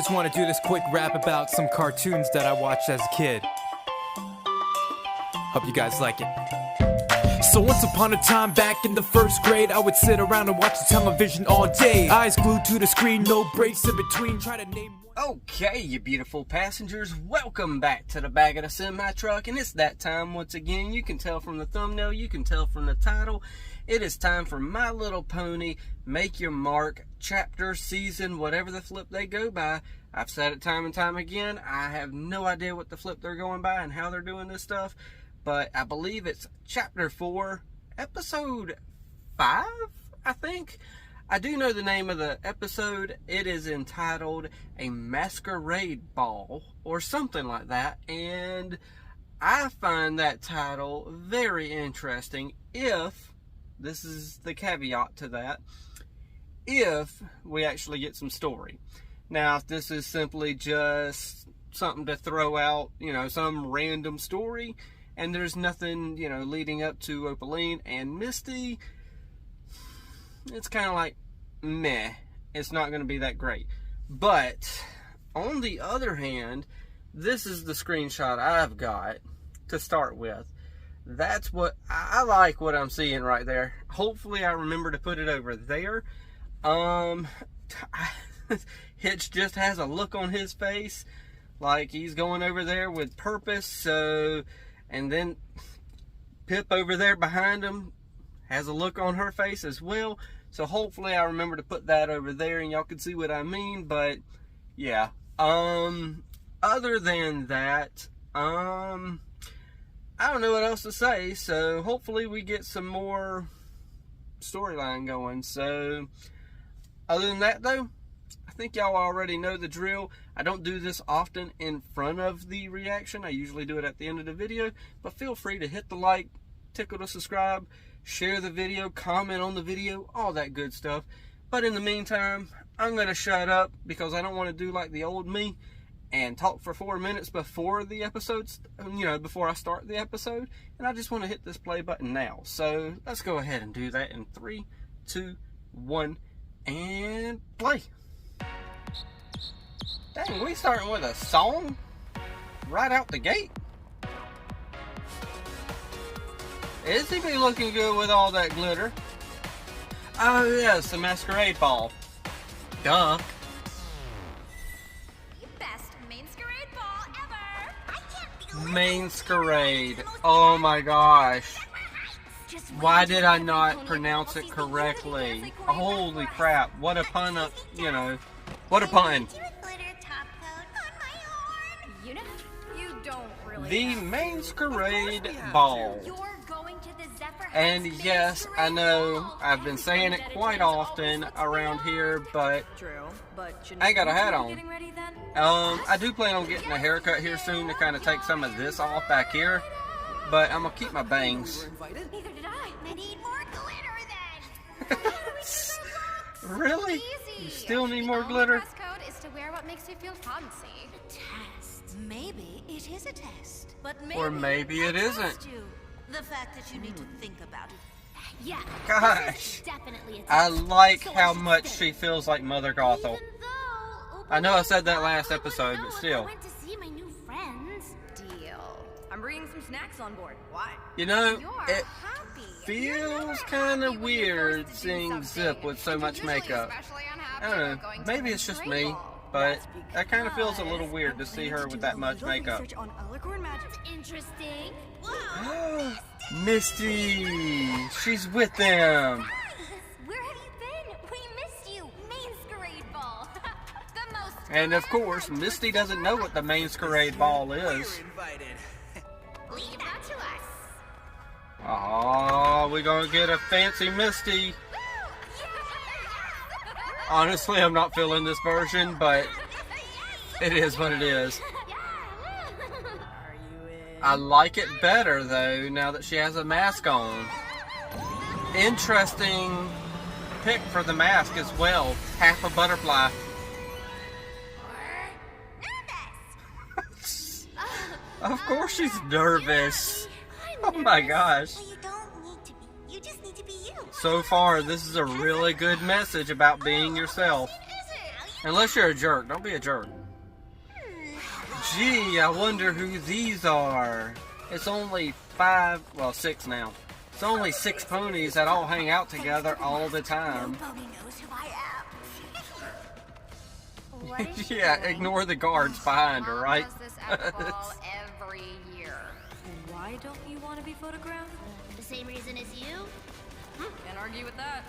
Just want to do this quick rap about some cartoons that I watched as a kid. Hope you guys like it. So once upon a time back in the first grade, I would sit around and watch the television all day. Eyes glued to the screen, no breaks in between, try to name one. Okay, you beautiful passengers, welcome back to the back of the semi-truck, and it's that time once again. You can tell from the thumbnail, you can tell from the title. It is time for My Little Pony, Make Your Mark, chapter, season, whatever the flip they go by. I've said it time and time again, I have no idea what the flip they're going by and how they're doing this stuff, but I believe it's chapter 4, episode 5, I think. I do know the name of the episode. It is entitled A Masquerade Ball or something like that, and I find that title very interesting if, this is the caveat to that, if we actually get some story. Now, if this is simply just something to throw out, some random story, and there's nothing, leading up to Opaline and Misty, it's kind of like, meh, it's not going to be that great. But, on the other hand, this is the screenshot I've got to start with. That's what, I like what I'm seeing right there. Hopefully I remember to put it over there. Hitch just has a look on his face, like he's going over there with purpose, so, and then Pip over there behind him has a look on her face as well. So hopefully I remember to put that over there and y'all can see what I mean. But yeah, other than that, I don't know what else to say. So hopefully we get some more storyline going. So other than that though, I think y'all already know the drill. I don't do this often in front of the reaction. I usually do it at the end of the video, but feel free to hit the like, tickle to subscribe, share the video, comment on the video, all that good stuff. But in the meantime, I'm going to shut up because I don't want to do like the old me and talk for 4 minutes before the episodes, before I start the episode. And I just want to hit this play button now. So let's go ahead and do that in 3, 2, 1, and play. Dang, we starting with a song right out the gate? Izzy be looking good with all that glitter. Oh yes, the masquerade ball. Duh. The best masquerade ball ever. I can't believe Masquerade. Oh my gosh. Why did I not pronounce it correctly? Holy crap. What a pun, what a pun. The masquerade ball. And yes, I know I've been saying it quite often around here, but I ain't got a hat on. I do plan on getting a haircut here soon to kind of take some of this off back here, but I'm gonna keep my bangs. Neither did I. I need more glitter then. Really? You still need more glitter? The dress code is to wear what makes you feel fancy. A test. Maybe it is a test, but maybe it isn't. The fact that you need to think about it. Yeah. Gosh. Definitely a test. I like how much she feels like Mother Gothel. I know I said that last episode, but still. I went to see my new friends. Deal. I'm bringing some snacks on board. Why? It feels kind of weird seeing Zip with so much makeup. I don't know. Maybe it's just me, but that kind of feels a little weird to see her with that much makeup. Interesting. Misty! She's with them! Where have you been? We missed you. Masquerade ball. The most. And of course, Misty doesn't know what the masquerade ball is. Leave that to us. Oh, we're gonna get a fancy Misty. Honestly, I'm not feeling this version, but it is what it is. I like it better, though, now that she has a mask on. Interesting pick for the mask as well. Half a butterfly. Nervous. Of course she's nervous. Oh my gosh. You don't need to be. You just need to be you. So far, this is a really good message about being yourself. Is it? Unless you're a jerk. Don't be a jerk. Gee, I wonder who these are. It's only 6 now. It's only 6 ponies that all hang out together all the time. Nobody knows who I am. What is she Yeah, doing? ignore the guards behind her, Mom right? does this at the ball every year. Why don't you want to be photographed? The same reason as you? Can't argue with that.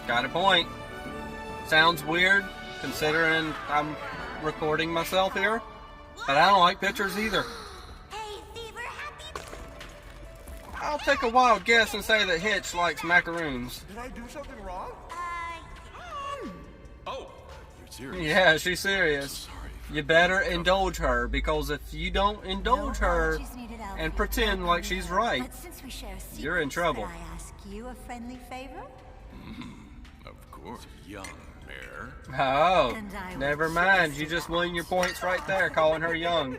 Got a point. Sounds weird, considering I'm recording myself here. But I don't like pictures either. Hey, Fever, happy. I'll take a wild guess and say that Hitch likes macaroons. Did I do something wrong? Oh, you're serious? Yeah, she's serious. Sorry. You better indulge her, because if you don't indulge her and pretend like she's right, But since we share secrets, you're in trouble. Could I ask you a friendly favor? Of course. Young mare. oh, And I never will mind. chase You it just out. won your points right there, calling her young.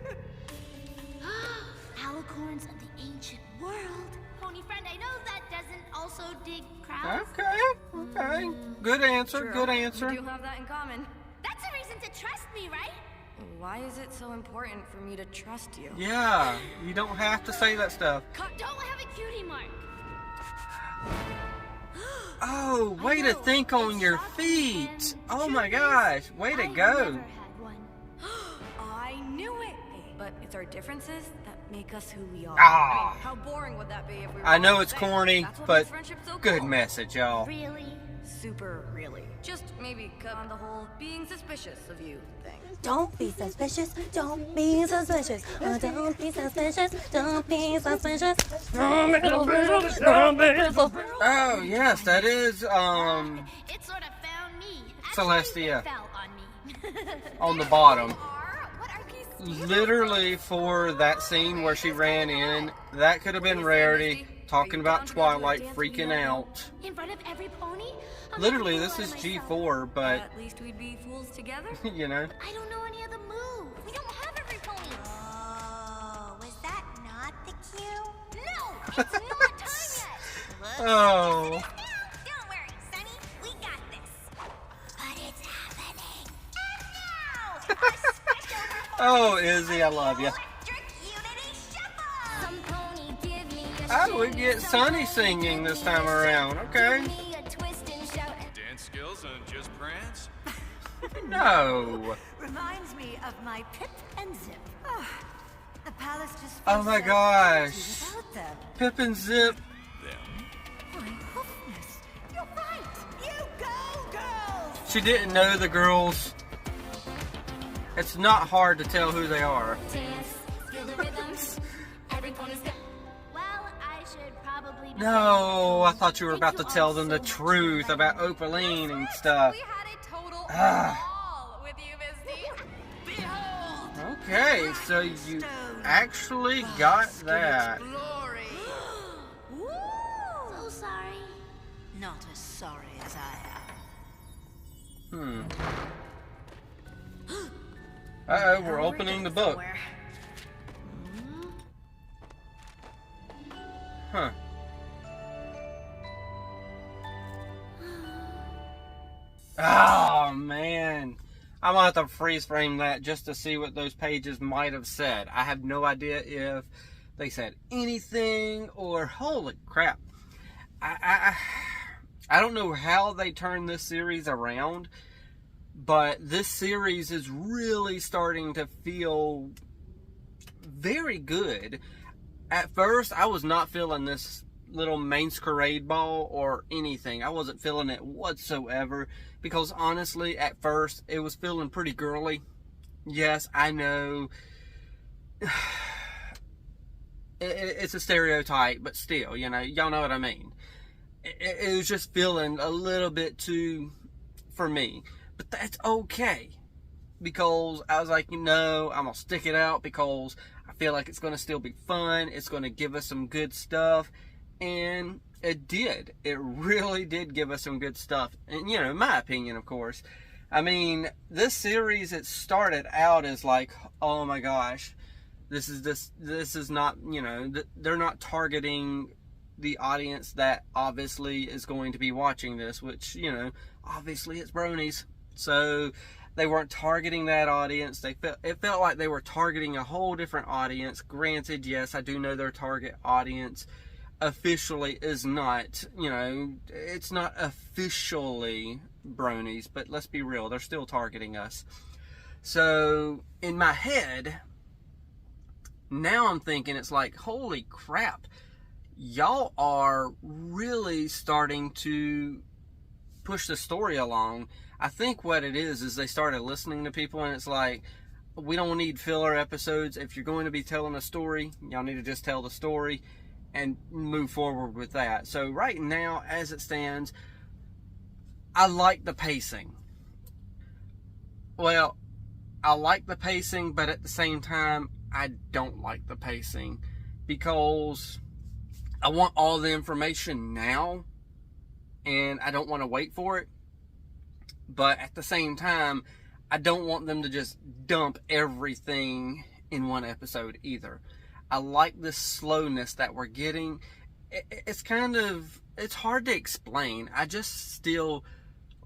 Alicorns of the ancient world. Pony friend, I know that doesn't also dig crowds. Okay. Good answer, good answer. We do have that in common. That's a reason to trust me, right? Why is it so important for me to trust you? Yeah, you don't have to say that stuff. Don't have a cutie mark. Oh, way to think on your feet. Oh my gosh, way to go. I knew it! But it's our differences that make us who we are. Ah. How boring would that be if we were I know all it's the same? corny, That's what but makes friendship so good cool. message, y'all. Really? Super really. Just maybe cut on the whole being suspicious of you thing. Don't be suspicious. Don't be suspicious. Don't be suspicious. Don't be suspicious. Don't be suspicious. Don't be suspicious. Oh, yes, that is, It sort of found me. Celestia. Actually, it fell on me. on the bottom. What are these? Literally for that scene where she ran in, that could have been Rarity talking about Twilight freaking out. In front of every pony? I'm Literally, gonna this feel is it myself. G4, but, At least we'd be fools together. you know. I don't know any of the moves. We don't have every pony. Oh, was that not the cue? No, it's not time yet. Whoops. Oh. Yes, it is now. Don't worry, Sonny. We got this. But it's happening. And now, a special Oh, Izzy, I love you. electric unity shuffle. Some pony give me a Oh, we shimmy, get some Sunny pony singing give this me time a around. shout, Okay. give me a twist and shout. Dance skills and just prance? No. Reminds me of my Pip and Zip. The palace just Oh feels my so gosh. empty without them. Pip and Zip. Them. My hoofness. You're right. You go, girls. She didn't know the girls. It's not hard to tell who they are. Dance, feel the rhythms. Every pony's got. Well, I should probably. No, I thought you were about to tell them the truth about Opaline and stuff. We had a total Ah. ball with you, Misty. Behold! Okay, so you actually got that. Glory! So sorry. Not as sorry as I am. Uh-oh, we're opening the book. Huh. Oh, man. I'm gonna have to freeze frame that just to see what those pages might have said. I have no idea if they said anything or holy crap. I don't know how they turned this series around, but this series is really starting to feel very good. At first, I was not feeling this little masquerade ball or anything. I wasn't feeling it whatsoever because honestly, at first, it was feeling pretty girly. Yes, I know. It's a stereotype, but still, you know, y'all know what I mean. It was just feeling a little bit too, for me. But that's okay. Because I was like, you know, I'm going to stick it out because I feel like it's going to still be fun. It's going to give us some good stuff. And it did. It really did give us some good stuff. And, you know, in my opinion, of course. I mean, this series, it started out as like, oh my gosh, this is not, you know, they're not targeting the audience that obviously is going to be watching this, which, you know, obviously it's bronies. So they weren't targeting that audience. It felt like they were targeting a whole different audience. Granted, yes, I do know their target audience officially is not, it's not officially bronies, but let's be real, they're still targeting us. So in my head, now I'm thinking, it's like, holy crap, y'all are really starting to push the story along. I think what it is they started listening to people, and it's like, we don't need filler episodes. If you're going to be telling a story, y'all need to just tell the story and move forward with that. So right now, as it stands, I like the pacing. Well, I like the pacing, but at the same time, I don't like the pacing, because I want all the information now, and I don't want to wait for it. But at the same time, I don't want them to just dump everything in one episode either. I like this slowness that we're getting. It's hard to explain. I just still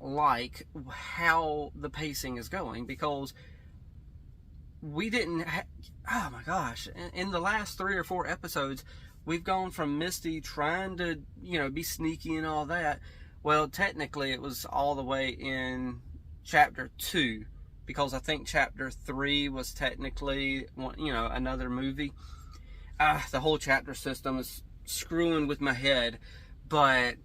like how the pacing is going, because we didn't oh my gosh, in the last 3 or 4 episodes, we've gone from Misty trying to, be sneaky and all that. Well, technically it was all the way in chapter 2, because I think chapter 3 was technically, another movie. The whole chapter system is screwing with my head, but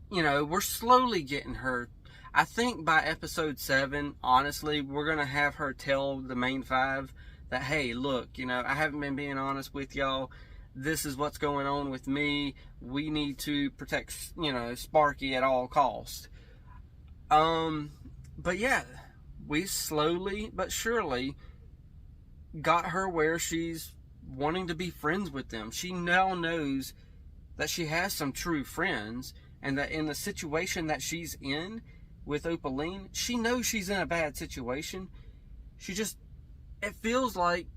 we're slowly getting her. I think by episode 7, honestly, we're going to have her tell the main 5 that, hey, look, I haven't been being honest with y'all. This is what's going on with me. We need to protect, Sparky at all costs. But yeah, we slowly but surely got her where she's wanting to be friends with them. She now knows that she has some true friends, and that in the situation that she's in with Opaline, she knows she's in a bad situation. It feels like,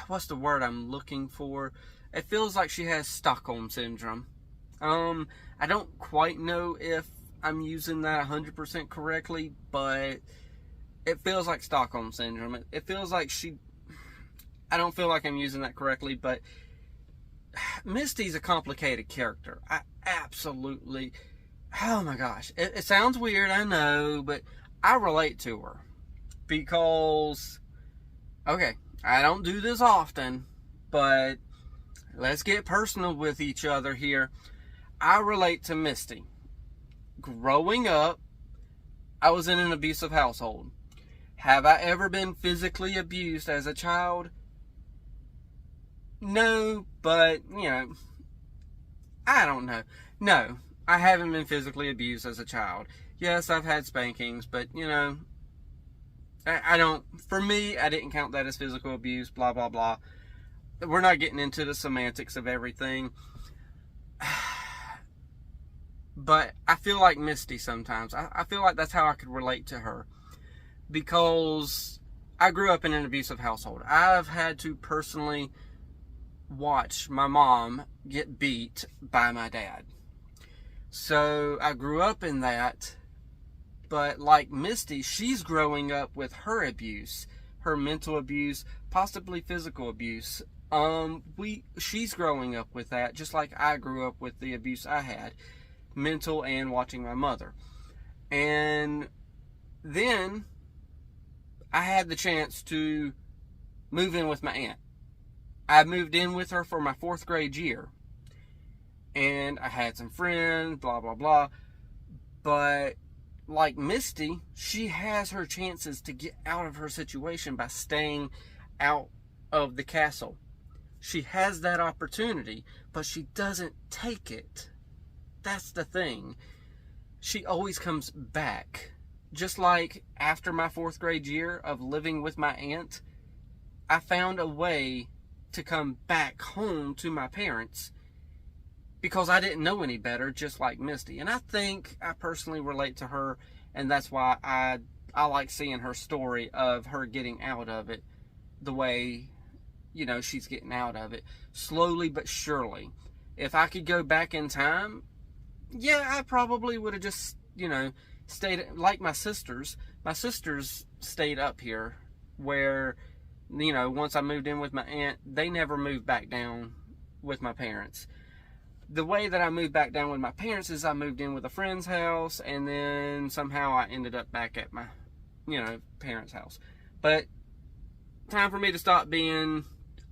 what's the word I'm looking for? It feels like she has Stockholm Syndrome. I don't quite know if I'm using that 100% correctly, but it feels like Stockholm Syndrome. It feels like I don't feel like I'm using that correctly, but Misty's a complicated character. I absolutely, oh my gosh. It sounds weird, I know, but I relate to her. Because, okay, I don't do this often, but let's get personal with each other here. I relate to Misty. Growing up, I was in an abusive household. Have I ever been physically abused as a child? No, but, I don't know. No, I haven't been physically abused as a child. Yes, I've had spankings, but, I don't, for me, I didn't count that as physical abuse, blah, blah, blah. We're not getting into the semantics of everything. But I feel like Misty sometimes. I feel like that's how I could relate to her. Because I grew up in an abusive household. I've had to personally watch my mom get beat by my dad. So I grew up in that. But like Misty, she's growing up with her abuse. Her mental abuse, possibly physical abuse. She's growing up with that, just like I grew up with the abuse I had. Mental and watching my mother. And then I had the chance to move in with my aunt. I moved in with her for my 4th grade year. And I had some friends, blah, blah, blah. But like Misty, she has her chances to get out of her situation by staying out of the castle. She has that opportunity, but she doesn't take it. That's the thing. She always comes back. Just like after my 4th grade year of living with my aunt, I found a way to come back home to my parents because I didn't know any better, just like Misty. And I think I personally relate to her, and that's why I like seeing her story of her getting out of it the way, she's getting out of it. Slowly but surely. If I could go back in time, yeah, I probably would have just, you know, stayed like my sisters. My sisters stayed up here where, you know, once I moved in with my aunt, they never moved back down with my parents. The way that I moved back down with my parents is I moved in with a friend's house, and then somehow I ended up back at my, you know, parents' house. But time for me to stop being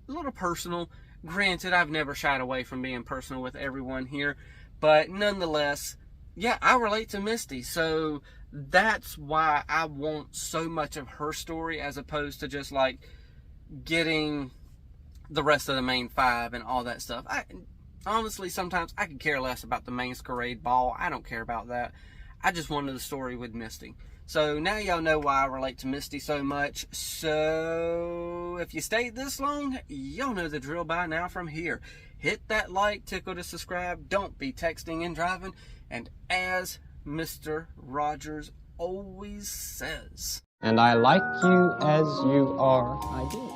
a little personal. Granted, I've never shied away from being personal with everyone here, but nonetheless, yeah, I relate to Misty, so that's why I want so much of her story as opposed to just like getting the rest of the main five and all that stuff. Honestly, sometimes I could care less about the masquerade ball. I don't care about that. I just wanted the story with Misty. So now y'all know why I relate to Misty so much. So if you stayed this long, y'all know the drill by now from here. Hit that like, tickle to subscribe. Don't be texting and driving. And as Mr. Rogers always says, And I like you as you are, I do.